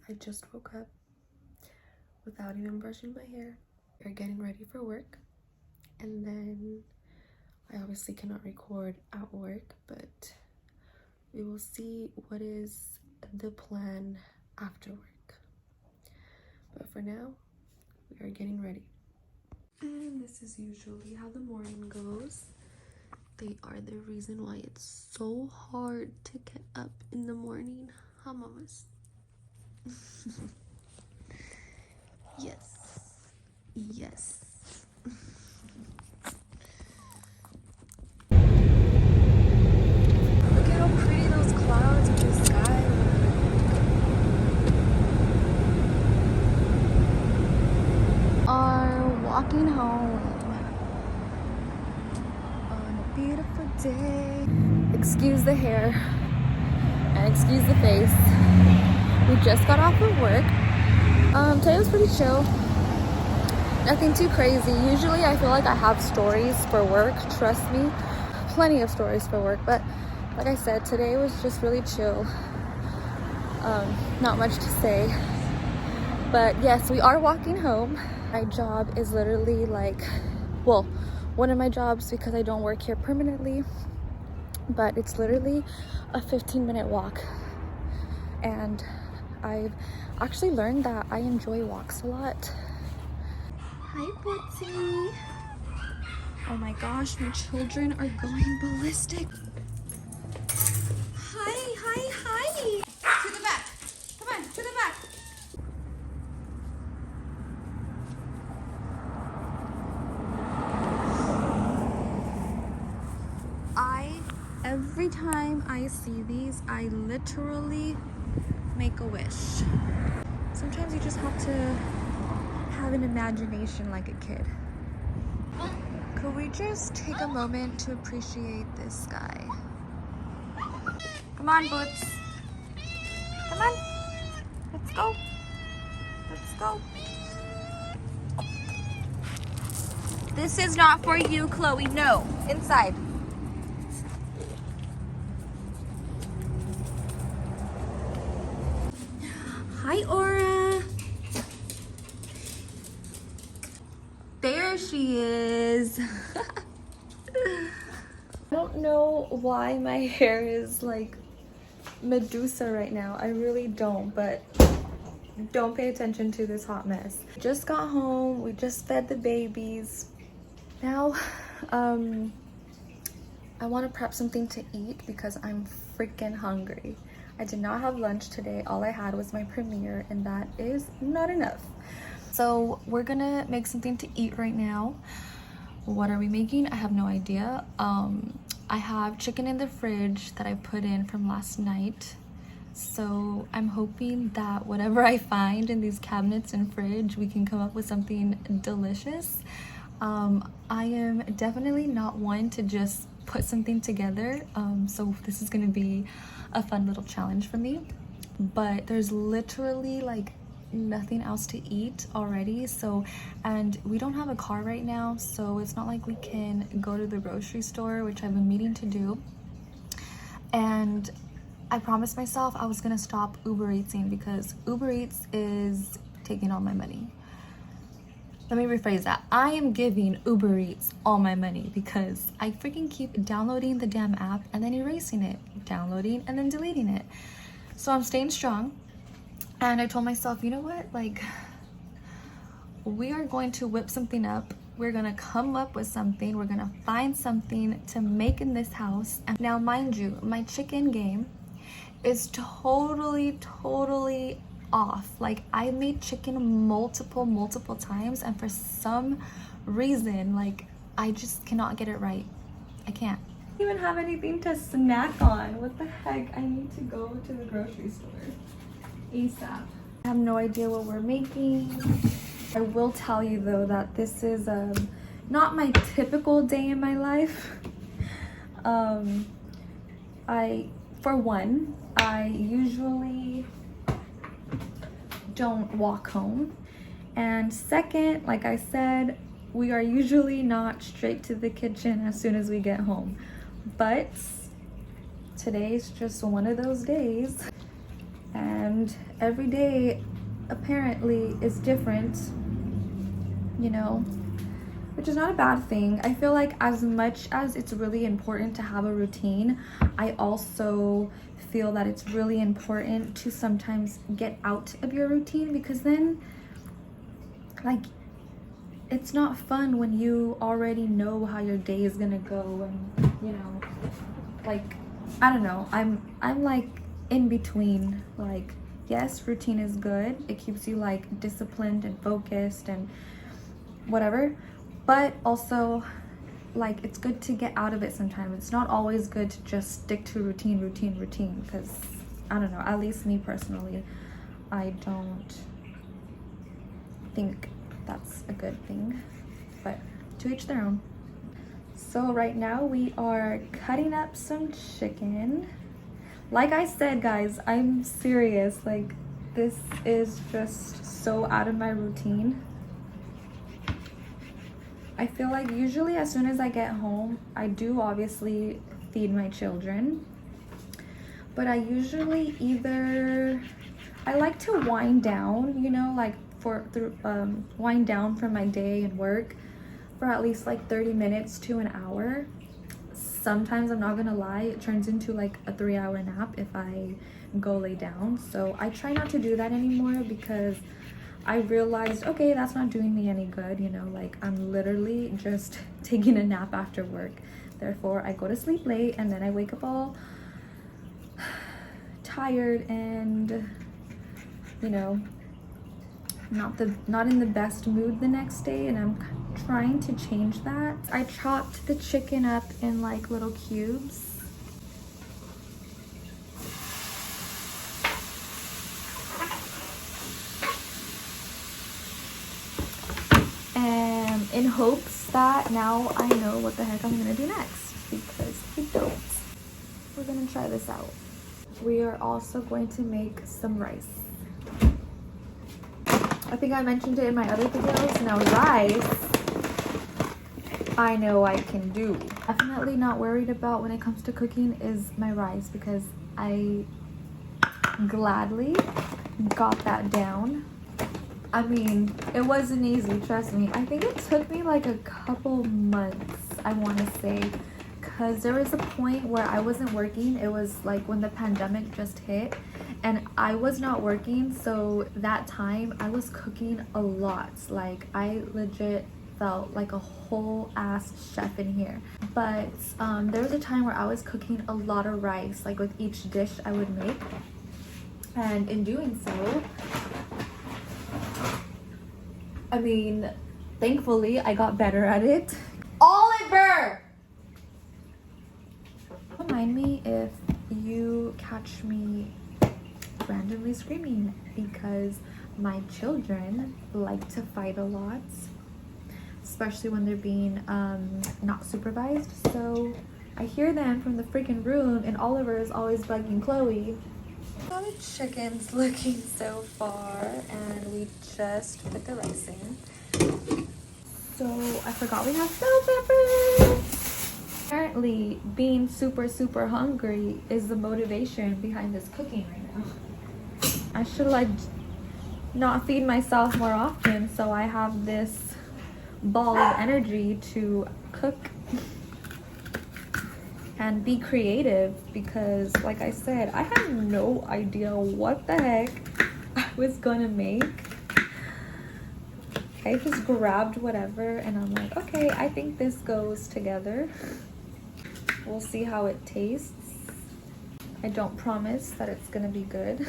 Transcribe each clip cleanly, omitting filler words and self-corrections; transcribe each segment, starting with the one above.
I just woke up without even brushing my hair. We're getting ready for work, and then I obviously cannot record at work, but we will see what is the plan after work. But for now, we are getting ready. And this is usually how the morning goes. They are the reason why it's so hard to get up in the morning. Huh, mamas? Yes. Yes. Look at how pretty those clouds in the sky are. Walking home on a beautiful day. Excuse the hair and excuse the face. We just got off of work. Today was pretty chill. Nothing too crazy. Usually I feel like I have stories for work, trust me. Plenty of stories for work, but like I said, today was just really chill. Not much to say. But yes, we are walking home. My job is literally like, well, one of my jobs, because I don't work here permanently, but it's literally a 15-minute walk. And I've actually learned that I enjoy walks a lot. Hi, Bootsy. Oh my gosh, my children are going ballistic. Hi, hi, hi. To the back. Come on, to the back. Every time I see these, I literally make a wish. Sometimes you just have to have an imagination like a kid. Could we just take a moment to appreciate this sky? Come on, Boots. Come on. Let's go. Let's go. This is not for you, Chloe. No. Inside. Hi, Aura. There she is. I don't know why my hair is like Medusa right now. I really don't, but don't pay attention to this hot mess. Just got home. We just fed the babies. Now, I want to prep something to eat because I'm freaking hungry. I did not have lunch today. All I had was my premiere, and that is not enough. So we're gonna make something to eat right now. What are we making? I have no idea. I have chicken in the fridge that I put in from last night. So I'm hoping that whatever I find in these cabinets and fridge, we can come up with something delicious. I am definitely not one to just put something together. So this is gonna be a fun little challenge for me. But there's literally like nothing else to eat already, and we don't have a car right now, so it's not like we can go to the grocery store, which I've been meaning to do. And I promised myself I was gonna stop Uber Eatsing because Uber Eats is taking all my money. Let me rephrase that. I am giving Uber Eats all my money because I freaking keep downloading the damn app and then erasing it, downloading and then deleting it. So I'm staying strong. And I told myself, you know what? Like, we are going to whip something up. We're gonna come up with something. We're gonna find something to make in this house. And now, mind you, my chicken game is totally off. Like, I made chicken multiple times, and for some reason, like, I just cannot get it right. I can't even have anything to snack on. What the heck? I need to go to the grocery store ASAP. I have no idea what we're making. I will tell you though that this is not my typical day in my life. For one, I usually don't walk home, and second, like I said, we are usually not straight to the kitchen as soon as we get home, but today's just one of those days. and every day apparently is different, you know, which is not a bad thing. I feel like as much as it's really important to have a routine, I also feel that it's really important to sometimes get out of your routine, because then, like, it's not fun when you already know how your day is gonna go, and you know, like, I don't know, I'm like in between. Like, yes, routine is good, it keeps you like disciplined and focused and whatever, but also like it's good to get out of it sometimes. It's not always good to just stick to routine, because I don't know, at least me personally, I don't think that's a good thing, but to each their own. So right now we are cutting up some chicken. Like I said, guys, I'm serious, like this is just so out of my routine. I feel like usually as soon as I get home, I do obviously feed my children, but I usually I like to wind down, you know, like wind down from my day and work for at least like 30 minutes to an hour. Sometimes, I'm not gonna lie, it turns into like a 3-hour nap if I go lay down. So I try not to do that anymore, because I realized, okay, that's not doing me any good, you know, like I'm literally just taking a nap after work. Therefore, I go to sleep late and then I wake up all tired and, you know, not in the best mood the next day, and I'm trying to change that. I chopped the chicken up in like little cubes. In hopes that now I know what the heck I'm gonna do next, because I don't. We're gonna try this out. We are also going to make some rice. I think I mentioned it in my other videos. Now rice, I know I can do. Definitely not worried about when it comes to cooking is my rice, because I gladly got that down. I mean, it wasn't easy, trust me. I think it took me like a couple months, I want to say, because there was a point where I wasn't working. It was like when the pandemic just hit and I was not working, so that time I was cooking a lot. Like, I legit felt like a whole ass chef in here. But there was a time where I was cooking a lot of rice, like with each dish I would make, and in doing so, I mean, thankfully I got better at it. Oliver! Don't mind me if you catch me randomly screaming, because my children like to fight a lot, especially when they're being not supervised. So I hear them from the freaking room, and Oliver is always bugging Chloe. How the chicken's looking so far, and we just put the rice in. So I forgot we have bell peppers. Apparently being super hungry is the motivation behind this cooking right now. I should like not feed myself more often, so I have this ball of energy to cook and be creative, because like I said, I had no idea what the heck I was gonna make. I just grabbed whatever and I'm like, okay, I think this goes together. We'll see how it tastes. I don't promise that it's gonna be good,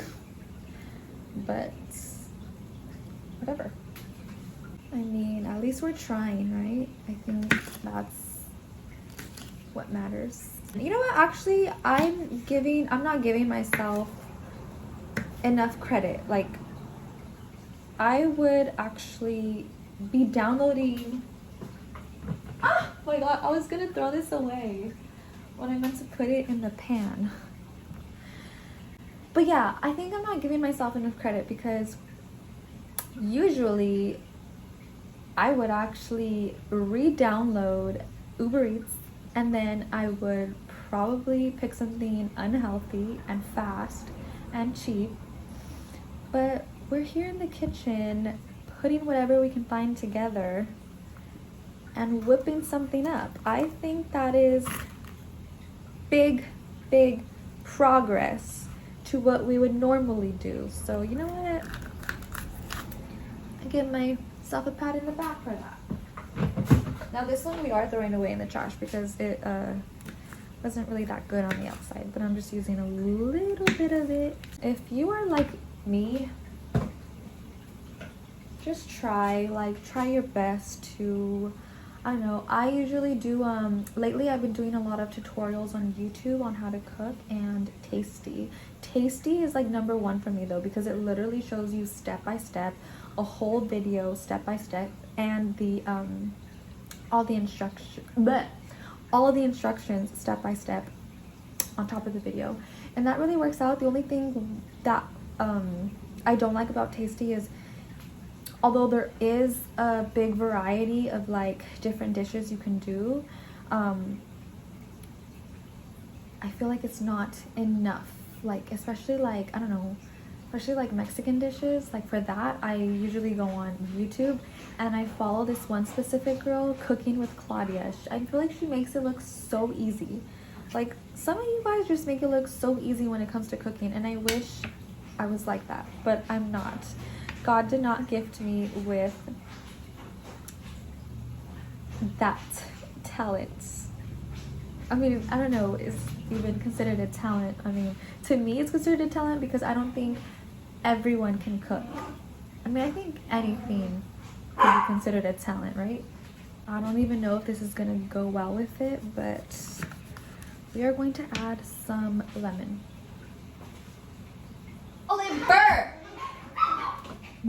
but whatever. I mean, at least we're trying, right? I think that's what matters. You know what, actually, I'm not giving myself enough credit. Like, I would actually be downloading, oh my god, I was gonna throw this away when I meant to put it in the pan. But yeah, I think I'm not giving myself enough credit, because usually I would actually re-download Uber Eats, and then I would probably pick something unhealthy and fast and cheap But we're here in the kitchen putting whatever we can find together and whipping something up. I think that is big progress to what we would normally do. So you know what? I give myself a pat in the back for that. Now this one we are throwing away in the trash because it wasn't really that good on the outside, but I'm just using a little bit of it. If you are like me, just try your best to, I don't know, I usually do, lately I've been doing a lot of tutorials on YouTube on how to cook, and Tasty is like #1 for me though, because it literally shows you step by step, a whole video step by step, and the all of the instructions step by step on top of the video, and that really works out. The only thing that I don't like about Tasty is, although there is a big variety of like different dishes you can do, I feel like it's not enough, like especially like, I don't know, especially like Mexican dishes. Like for that, I usually go on YouTube and I follow this one specific girl, Cooking with Claudia. I feel like she makes it look so easy. Like some of you guys just make it look so easy when it comes to cooking, and I wish I was like that, but I'm not. God did not gift me with that talent. I mean, I don't know, is even considered a talent. I mean, to me it's considered a talent because I don't think everyone can cook. I mean, I think anything could be considered a talent, right? I don't even know if this is gonna go well with it, but we are going to add some lemon. Oliver!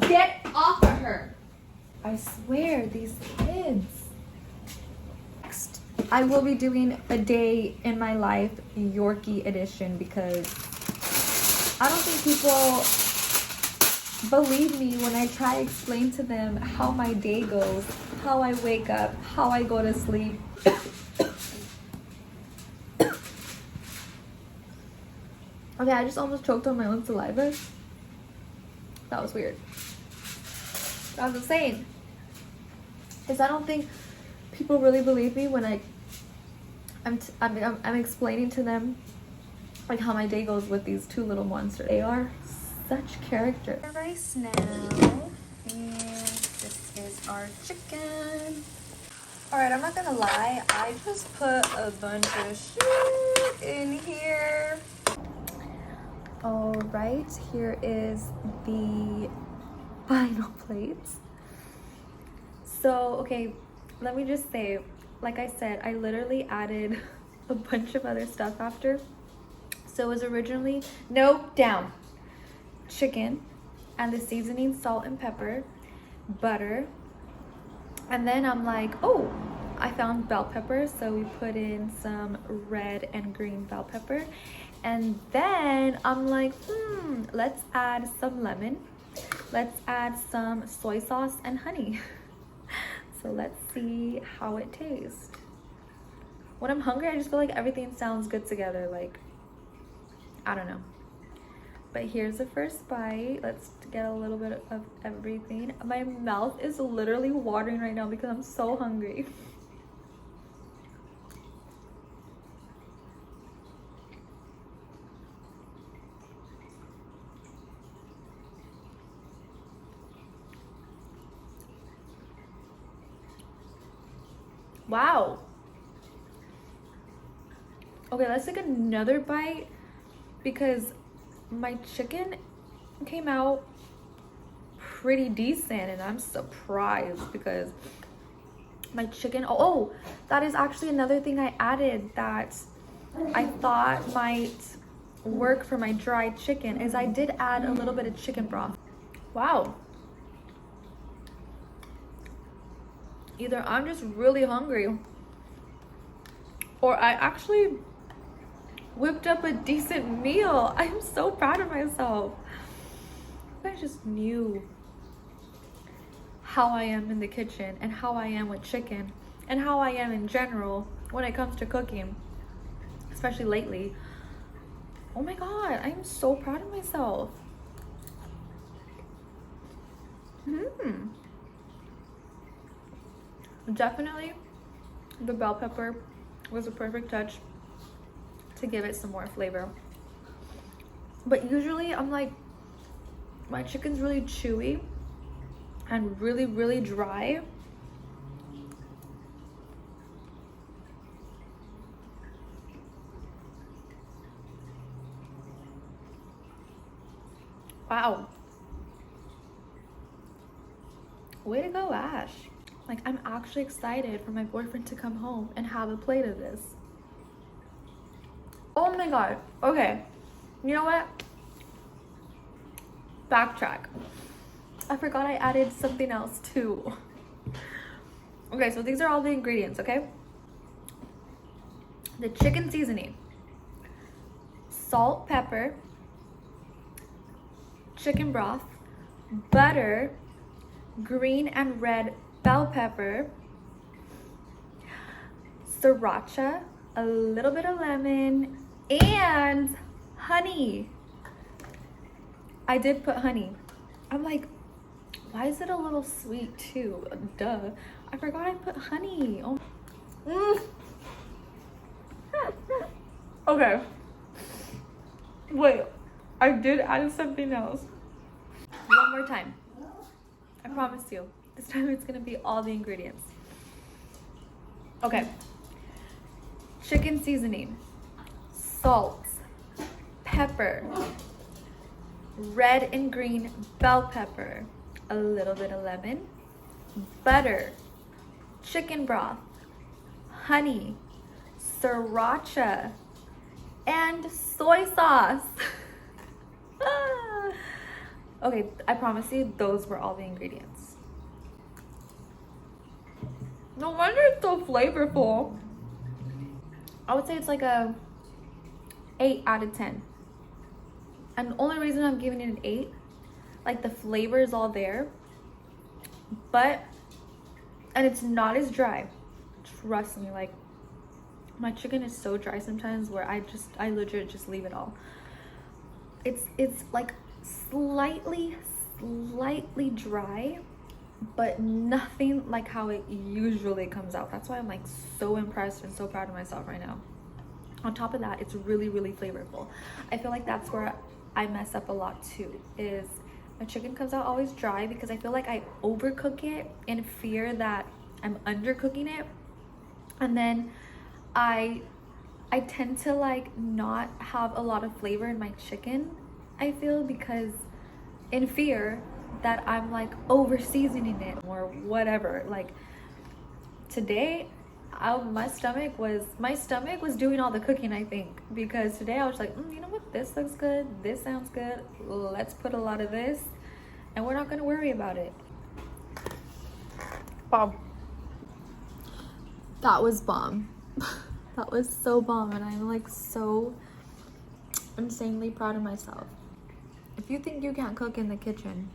Get off of her! I swear, these kids. Next, I will be doing a day in my life Yorkie edition, because I don't think people believe me when I try to explain to them how my day goes, how I wake up, how I go to sleep. Okay, I just almost choked on my own saliva. That was weird. I was insane. Is I don't think people really believe me when I'm explaining to them like how my day goes with these two little monsters. They are such characters. Rice now, and this is our chicken. All right, I'm not gonna lie, I just put a bunch of shit in here. All right, here is the final plates. So, okay, let me just say, like I said, I literally added a bunch of other stuff after. So it was originally, down, chicken, and the seasoning, salt and pepper, butter, and then I'm like, oh, I found bell pepper, so we put in some red and green bell pepper. And then I'm like, let's add some lemon. Let's add some soy sauce and honey. So let's see how it tastes. When I'm hungry, I just feel like everything sounds good together. Like, I don't know. But here's the first bite. Let's get a little bit of everything. My mouth is literally watering right now because I'm so hungry. Wow. Okay, let's take another bite because my chicken came out pretty decent, and I'm surprised because my chicken, oh, that is actually another thing I added that I thought might work for my dried chicken, is I did add a little bit of chicken broth. Wow. Either I'm just really hungry, or I actually whipped up a decent meal. I'm so proud of myself. I just knew how I am in the kitchen and how I am with chicken and how I am in general when it comes to cooking, especially lately. Oh my god, I am so proud of myself. Mm. Definitely the bell pepper was a perfect touch to give it some more flavor. But usually I'm like, my chicken's really chewy and really, really dry. Wow. Way to go, Ash. Like, I'm actually excited for my boyfriend to come home and have a plate of this. Oh my god. Okay. You know what? Backtrack. I forgot I added something else too. Okay, so these are all the ingredients, okay? The chicken seasoning, salt, pepper, chicken broth, butter, green and red bell pepper, sriracha, a little bit of lemon, and honey. I did put honey. I'm like, why is it a little sweet too? Duh. I forgot I put honey. Oh. Okay. Wait, I did add something else. One more time. I promise you. This time it's gonna be all the ingredients. Okay. Chicken seasoning, salt, pepper, red and green bell pepper, a little bit of lemon, butter, chicken broth, honey, sriracha, and soy sauce. Okay, I promise you those were all the ingredients. No wonder it's so flavorful. I would say it's like a 8 out of 10. And the only reason I'm giving it an 8, like the flavor is all there, and it's not as dry. Trust me, like my chicken is so dry sometimes where I legit just leave it all. It's like slightly dry, but nothing like how it usually comes out. That's why I'm like so impressed and so proud of myself right now. On top of that, it's really, really flavorful. I feel like that's where I mess up a lot too, is my chicken comes out always dry because I feel like I overcook it in fear that I'm undercooking it. And then I tend to like not have a lot of flavor in my chicken, I feel, because in fear that I'm like over seasoning it or whatever. Like today, my stomach was doing all the cooking, I think, because today I was like, you know what, this looks good, this sounds good, let's put a lot of this and we're not gonna worry about it. Bomb. That was bomb. That was so bomb, and I'm like so insanely proud of myself. If you think you can't cook in the kitchen,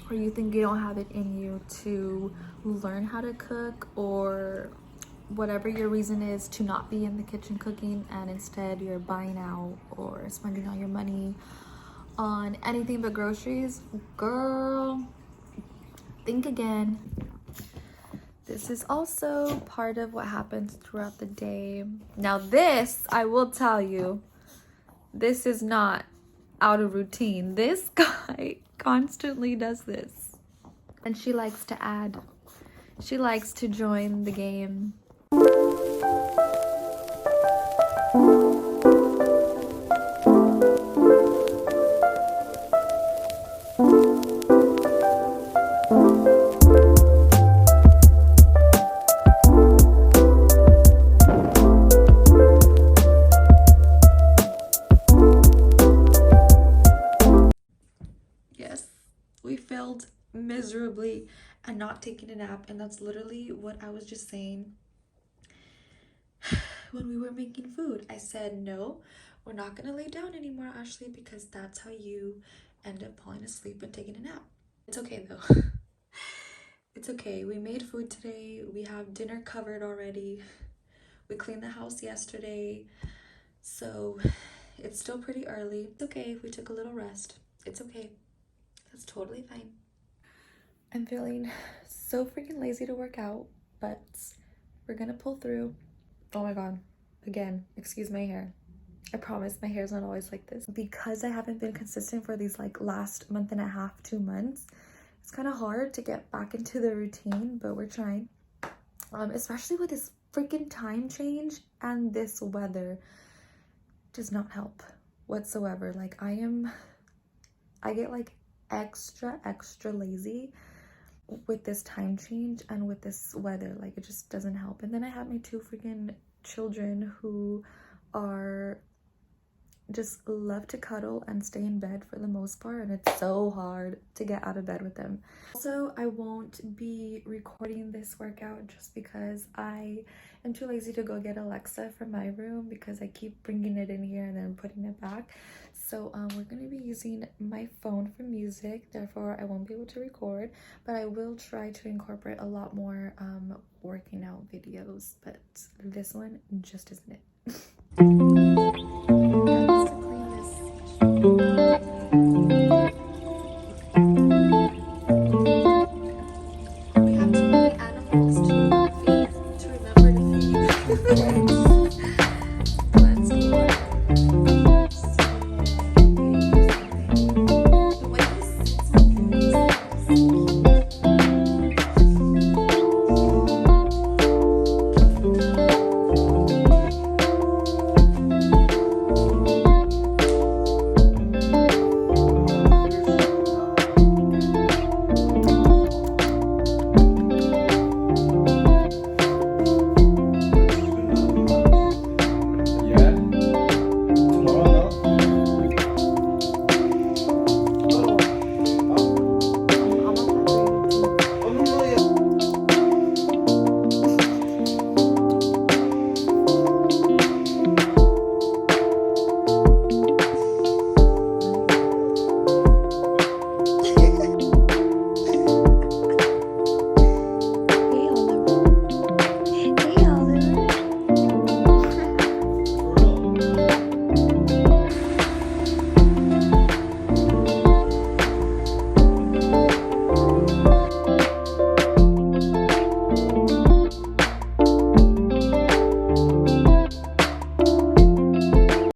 or you think you don't have it in you to learn how to cook, or whatever your reason is to not be in the kitchen cooking, and instead you're buying out or spending all your money on anything but groceries, girl, think again. This is also part of what happens throughout the day. Now this, I will tell you, this is not out of routine. This guy constantly does this. And she likes to add. She likes to join the game. We failed miserably at not taking a nap, and that's literally what I was just saying when we were making food. I said, no, we're not gonna lay down anymore, Ashley, because that's how you end up falling asleep and taking a nap. It's okay though. It's okay. We made food today. We have dinner covered already. We cleaned the house yesterday, so it's still pretty early. It's okay if we took a little rest. It's okay. That's totally fine. I'm feeling so freaking lazy to work out, but we're gonna pull through. Oh my god, again, excuse my hair. I promise my hair's not always like this. Because I haven't been consistent for these like last month and a half, 2 months, it's kind of hard to get back into the routine, but we're trying. Especially with this freaking time change, and this weather does not help whatsoever. Like I get like extra lazy with this time change and with this weather. Like it just doesn't help. And then I have my 2 freaking children who are just love to cuddle and stay in bed for the most part, and it's so hard to get out of bed with them. Also, I won't be recording this workout just because I am too lazy to go get Alexa from my room, because I keep bringing it in here and then putting it back. So we're going to be using my phone for music, therefore I won't be able to record, but I will try to incorporate a lot more working out videos, but this one just isn't it. We have too many animals to feed, to remember to feed.